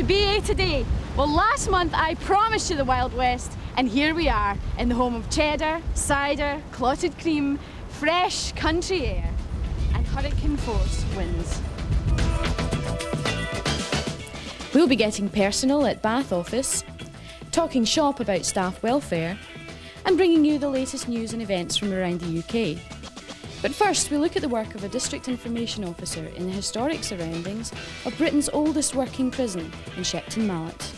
BA today? Well, last month I promised you the Wild West, and here we are, in the home of cheddar, cider, clotted cream, fresh country air, and hurricane force winds. We'll be getting personal at Bath office, talking shop about staff welfare, and bringing you the latest news and events from around the UK. But first, we'll look at the work of a District Information Officer in the historic surroundings of Britain's oldest working prison in Shepton Mallet.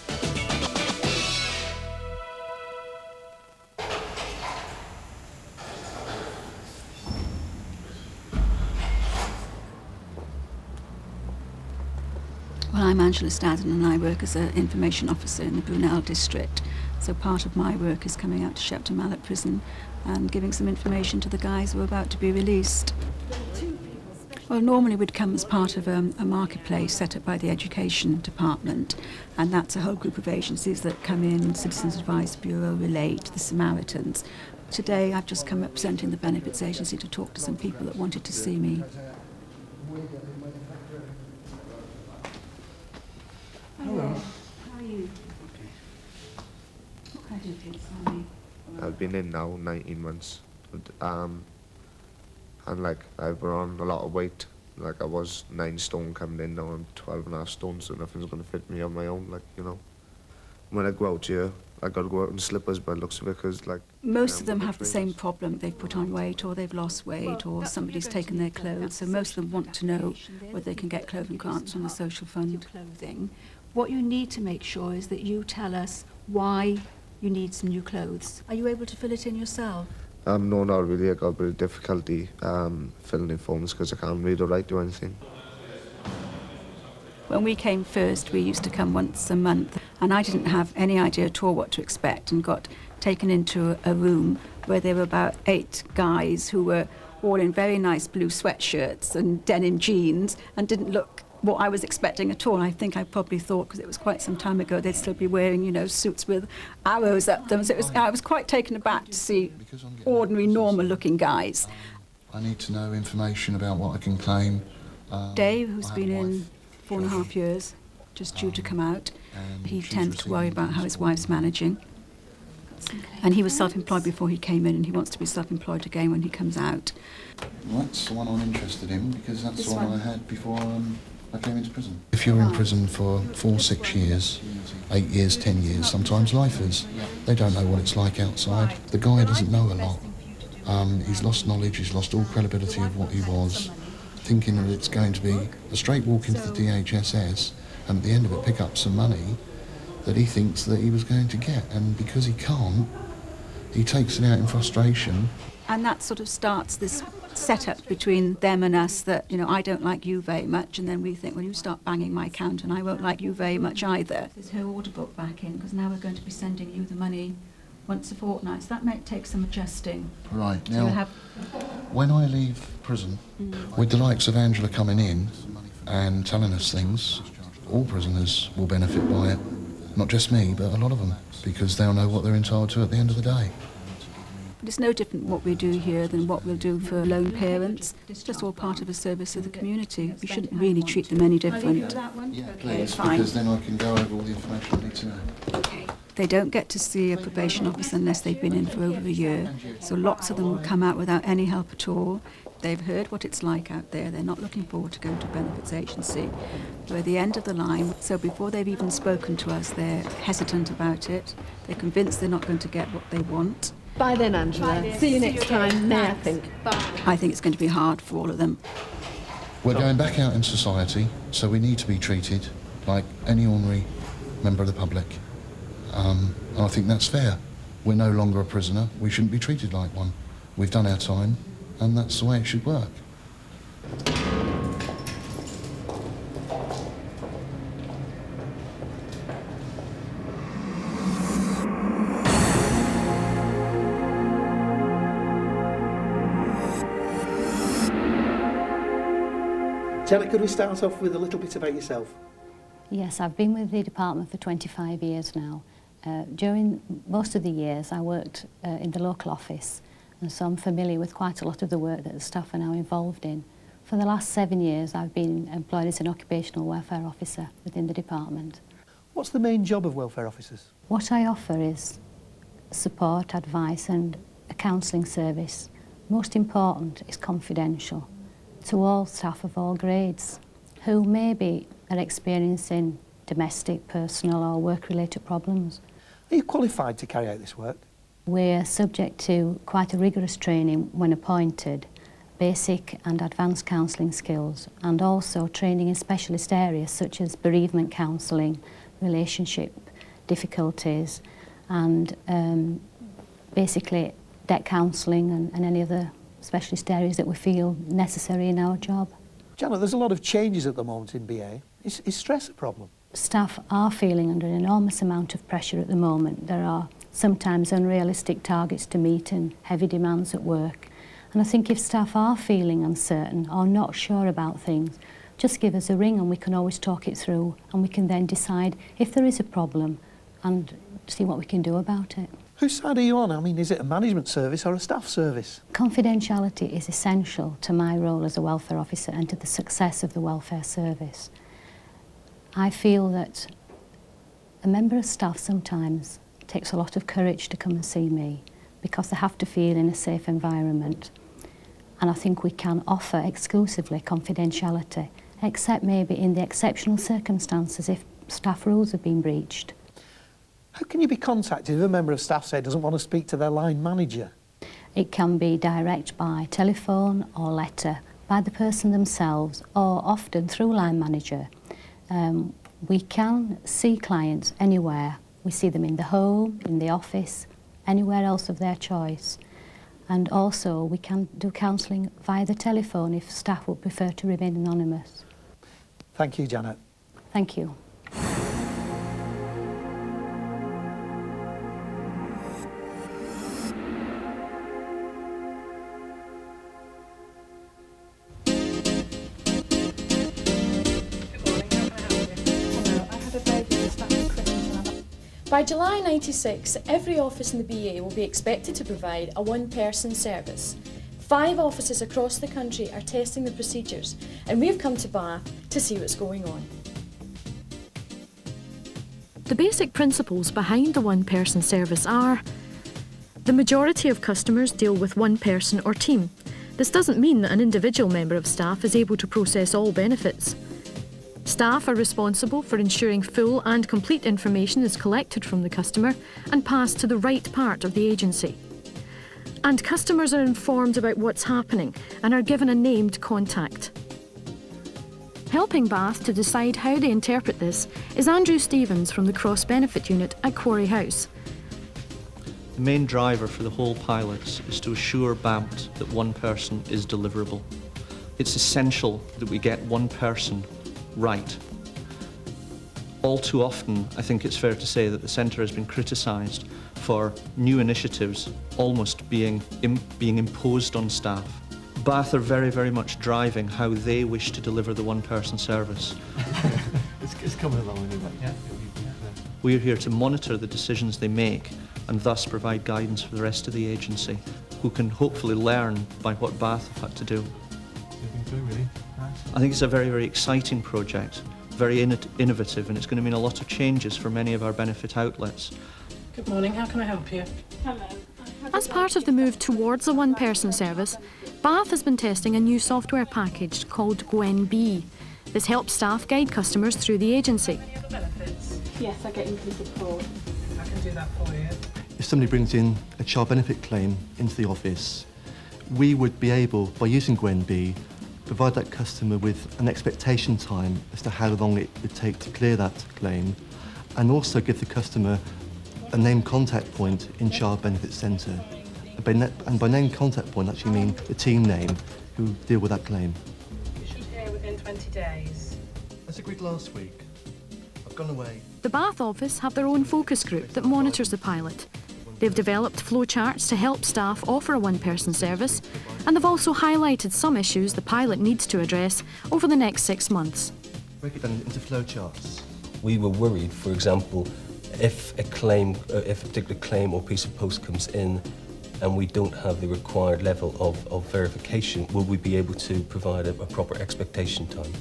Well, I'm Angela Staden and I work as an information officer in the Brunel district. So part of my work is coming out to Shepton Mallet prison and giving some information to the guys who are about to be released. Well, normally we'd come as part of a marketplace set up by the Education Department, and that's a whole group of agencies that come in, Citizens Advice Bureau, Relate, the Samaritans. Today I've just come representing the Benefits Agency to talk to some people that wanted to see me. Hello. How are you? What can I do for you, Sammy? I've been in now 19 months, and like I've put on a lot of weight. Like I was 9 stone coming in, now I'm 12.5 stone, so nothing's going to fit me on my own, like, you know. When I go out here, I got to go out in slippers by the looks of it, because like... Most of them have the same problem. They've put on weight, or they've lost weight, or somebody's taken their clothes, so most of them want to know whether they can get clothing grants from the social fund clothing. What you need to make sure is that you tell us why you need some new clothes. Are you able to fill it in yourself? No, not really. I got a bit of difficulty filling in forms because I can't read or write or anything. When we came first, we used to come once a month, and I didn't have any idea at all what to expect, and got taken into a room where there were about 8 guys who were all in very nice blue sweatshirts and denim jeans and didn't look what I was expecting at all. I think I probably thought, because it was quite some time ago, they'd still be wearing, you know, suits with arrows up them. So I was quite taken aback to see ordinary, normal-looking guys. I need to know information about what I can claim. Dave, who's been in 4.5 years, just due to come out, he tends to worry about how his wife's managing. And he was self-employed before he came in, and he wants to be self-employed again when he comes out. Well, that's the one I'm interested in, because that's the one I had before I came into prison. If you're in prison for 4, 6 years, 8 years, 10 years, sometimes lifers, they don't know what it's like outside. The guy doesn't know a lot. He's lost knowledge, he's lost all credibility of what he was, thinking that it's going to be a straight walk into the DHSS and at the end of it pick up some money that he thinks that he was going to get. And because he can't, he takes it out in frustration. And that sort of starts this setup between them and us that, you know, I don't like you very much, and then we think, well, you start banging my account and I won't like you very much either. There's her order book back in, because now we're going to be sending you the money once a fortnight, so that might take some adjusting. Right, So now, when I leave prison, with the likes of Angela coming in and telling us things, all prisoners will benefit by it. Not just me, but a lot of them, because they'll know what they're entitled to at the end of the day. But it's no different what we do here than what we'll do for lone parents. It's just all part of a service of the community. We shouldn't really treat them any different. Yeah, please, because then I can go over all the information I need to know. Okay. They don't get to see a probation officer unless they've been in for over a year. So lots of them will come out without any help at all. They've heard what it's like out there. They're not looking forward to going to a benefits agency. We're at the end of the line, so before they've even spoken to us, they're hesitant about it. They're convinced they're not going to get what they want. Bye then, Angela. See you next time, May, I think. I think it's going to be hard for all of them. We're going back out in society, so we need to be treated like any ordinary member of the public. And I think that's fair. We're no longer a prisoner. We shouldn't be treated like one. We've done our time, and that's the way it should work. Janet, could we start off with a little bit about yourself? Yes, I've been with the department for 25 years now. During most of the years I worked in the local office, and so I'm familiar with quite a lot of the work that the staff are now involved in. For the last 7 years I've been employed as an occupational welfare officer within the department. What's the main job of welfare officers? What I offer is support, advice and a counselling service. Most important is confidential to all staff of all grades who maybe are experiencing domestic, personal or work-related problems. Are you qualified to carry out this work? We're subject to quite a rigorous training when appointed, basic and advanced counselling skills, and also training in specialist areas such as bereavement counselling, relationship difficulties, and basically debt counselling and any other specialist areas that we feel necessary in our job. Janet, there's a lot of changes at the moment in BA. Is stress a problem? Staff are feeling under an enormous amount of pressure at the moment. There are sometimes unrealistic targets to meet and heavy demands at work. And I think if staff are feeling uncertain or not sure about things, just give us a ring and we can always talk it through, and we can then decide if there is a problem and see what we can do about it. Whose side are you on? I mean, is it a management service or a staff service? Confidentiality is essential to my role as a welfare officer and to the success of the welfare service. I feel that a member of staff sometimes takes a lot of courage to come and see me because they have to feel in a safe environment. And I think we can offer exclusively confidentiality, except maybe in the exceptional circumstances if staff rules have been breached. How can you be contacted if a member of staff, say, doesn't want to speak to their line manager? It can be direct by telephone or letter, by the person themselves, or often through line manager. We can see clients anywhere. We see them in the home, in the office, anywhere else of their choice. And also we can do counselling via the telephone if staff would prefer to remain anonymous. Thank you, Janet. Thank you. By July '96, every office in the BA will be expected to provide a one-person service. 5 offices across the country are testing the procedures, and we've come to Bath to see what's going on. The basic principles behind the one-person service are: the majority of customers deal with one person or team. This doesn't mean that an individual member of staff is able to process all benefits. Staff are responsible for ensuring full and complete information is collected from the customer and passed to the right part of the agency. And customers are informed about what's happening and are given a named contact. Helping Bath to decide how they interpret this is Andrew Stevens from the Cross Benefit Unit at Quarry House. The main driver for the whole pilot is to assure BAMT that one person is deliverable. It's essential that we get one person right. All too often, I think it's fair to say that the centre has been criticised for new initiatives almost being imposed on staff. Bath are very, very much driving how they wish to deliver the one-person service. It's coming along anyway. Yeah. We are here to monitor the decisions they make and thus provide guidance for the rest of the agency, who can hopefully learn by what Bath have had to do. Really nice. I think it's a very, very exciting project, very innovative, and it's going to mean a lot of changes for many of our benefit outlets. Good morning, how can I help you? Hello. As part of the move towards a one-person service, Bath has been testing a new software package called GwenB. This helps staff guide customers through the agency. The benefits? Yes, I get included for. I can do that for you. If somebody brings in a child benefit claim into the office, we would be able, by using GwenB, provide that customer with an expectation time as to how long it would take to clear that claim, and also give the customer a named contact point in Child Benefit Centre. And by named contact point, actually mean the team name who deal with that claim. You should hear within 20 days. As agreed last week, I've gone away. The Bath office have their own focus group that monitors the pilot. They've developed flowcharts to help staff offer a one-person service, and they've also highlighted some issues the pilot needs to address over the next 6 months. Break it down into flowcharts. We were worried, for example, if a particular claim or piece of post comes in and we don't have the required level of verification, will we be able to provide a proper expectation time?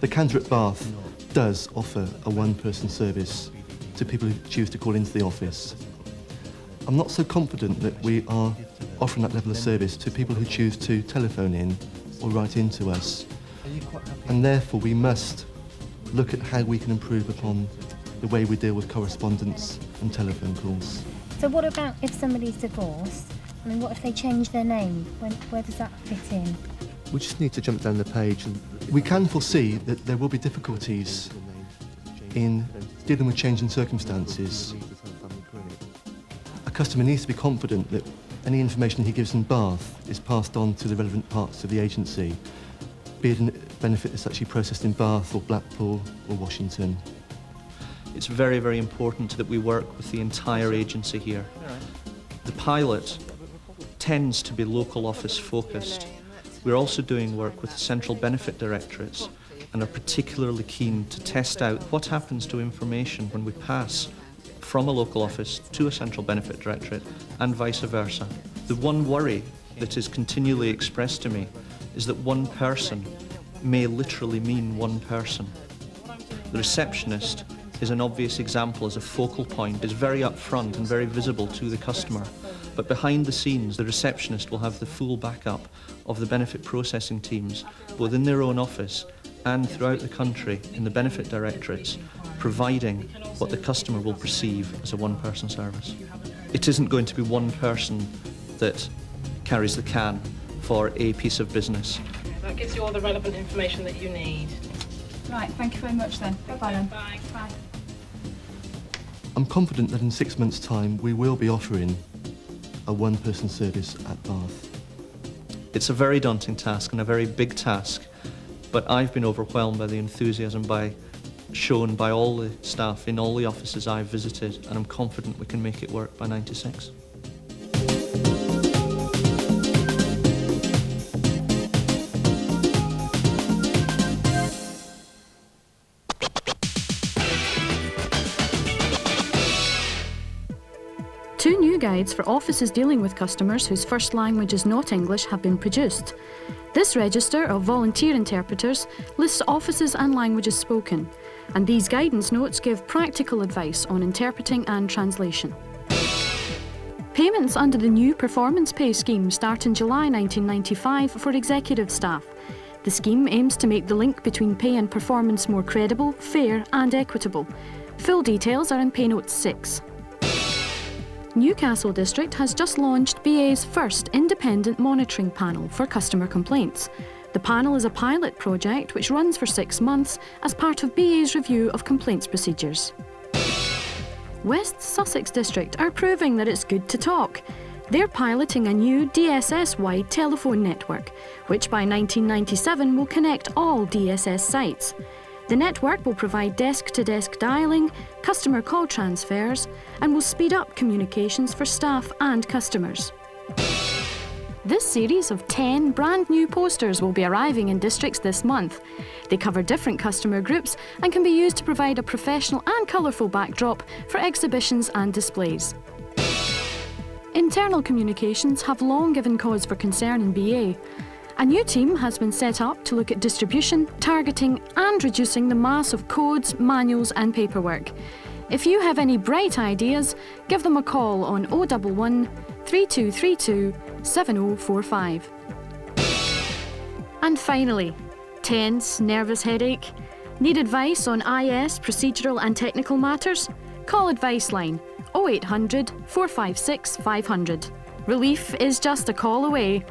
The candidate at Bath does offer a one-person service to people who choose to call into the office. I'm not so confident that we are offering that level of service to people who choose to telephone in or write into us. And therefore we must look at how we can improve upon the way we deal with correspondence and telephone calls. So what about if somebody's divorced? I mean, what if they change their name? Where does that fit in? We just need to jump down the page. And we can foresee that there will be difficulties in dealing with changing circumstances. A customer needs to be confident that any information he gives in Bath is passed on to the relevant parts of the agency, be it a benefit that's actually processed in Bath or Blackpool or Washington. It's very, very important that we work with the entire agency here. The pilot tends to be local office focused. We're also doing work with the central benefit directorates and are particularly keen to test out what happens to information when we pass from a local office to a central benefit directorate and vice versa. The one worry that is continually expressed to me is that one person may literally mean one person. The receptionist is an obvious example as a focal point, is very upfront and very visible to the customer. But behind the scenes, the receptionist will have the full backup of the benefit processing teams, both in their own office and throughout the country in the benefit directorates, providing what the customer will perceive as a one-person service. It isn't going to be one person that carries the can for a piece of business. That gives you all the relevant information that you need. Right, thank you very much then. Bye-bye then. Bye. Bye. I'm confident that in 6 months' time we will be offering a one-person service at Bath. It's a very daunting task and a very big task, but I've been overwhelmed by the enthusiasm shown by all the staff in all the offices I've visited, and I'm confident we can make it work by '96. Two new guides for offices dealing with customers whose first language is not English have been produced. This register of volunteer interpreters lists offices and languages spoken, and these guidance notes give practical advice on interpreting and translation. Payments under the new performance pay scheme start in July 1995 for executive staff. The scheme aims to make the link between pay and performance more credible, fair and equitable. Full details are in Pay Note 6. Newcastle District has just launched BA's first independent monitoring panel for customer complaints. The panel is a pilot project which runs for 6 months as part of BA's review of complaints procedures. West Sussex District are proving that it's good to talk. They're piloting a new DSS-wide telephone network, which by 1997 will connect all DSS sites. The network will provide desk-to-desk dialling, customer call transfers, and will speed up communications for staff and customers. This series of 10 brand new posters will be arriving in districts this month. They cover different customer groups and can be used to provide a professional and colourful backdrop for exhibitions and displays. Internal communications have long given cause for concern in BA. A new team has been set up to look at distribution, targeting and reducing the mass of codes, manuals and paperwork. If you have any bright ideas, give them a call on 011 3232 7045. And finally, tense, nervous headache? Need advice on IS, procedural and technical matters? Call Advice Line 0800 456 500. Relief is just a call away.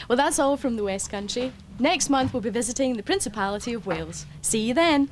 Well, that's all from the West Country. Next month we'll be visiting the Principality of Wales. See you then.